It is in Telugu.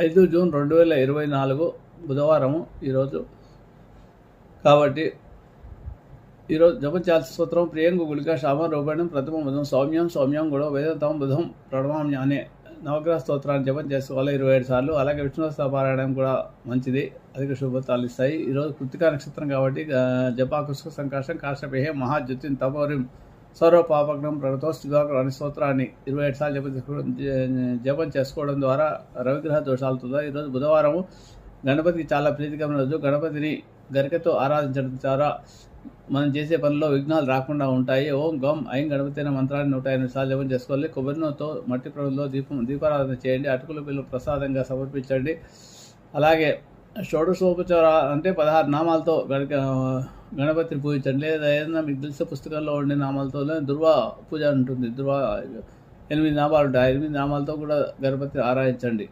5 జూన్ 2024 బుధవారము ఈరోజు. కాబట్టి ఈరోజు జపం చేయాల్సిన స్తోత్రం ప్రియంగు గుళిక శామ రూపణం ప్రథమ బుధం సౌమ్యం సౌమ్యం కూడా వేదతం బుధం ప్రణమామ్య అనే నవగ్రహ స్తోత్రాన్ని జపం చేసుకోవాలి 27 సార్లు. అలాగే విష్ణువస్త పారాయణం కూడా మంచిది, అధిక శుభతాలు ఇస్తాయి. ఈరోజు కృతికా నక్షత్రం కాబట్టి జపాకుష్క సంకాశం కాశ్యపేహే మహాజ్యోతిని తపోరిం సర్వపాపగ్నం ప్రణతోస్తిగాకులు అనే స్తోత్రాన్ని 27 సార్లు జపం చేసుకోవడం ద్వారా రవిగ్రహ దోషాలతో. ఈరోజు బుధవారము గణపతికి చాలా ప్రీతికరమైన రోజు. గణపతిని గరికతో ఆరాధించడం ద్వారా మనం చేసే పనిలో విఘ్నాలు రాకుండా ఉంటాయి. ఓం గం ఐం గణపతి అనే మంత్రాన్ని 108 సార్లు జపం చేసుకోవాలి. కొబ్బరినూతో మట్టి ప్రభులో దీపారాధన చేయండి. అటుకుల పిల్లలు ప్రసాదంగా సమర్పించండి. అలాగే షోడశోపచార అంటే 16 నామాలతో గణపతిని పూజించండి. లేదా ఏదైనా మీకు తెలిసే పుస్తకంలో ఉండే నామాలతో దుర్వా పూజ ఉంటుంది. 8 నామాలు ఉంటాయి. 8 నామాలతో కూడా గణపతిని ఆరాధించండి.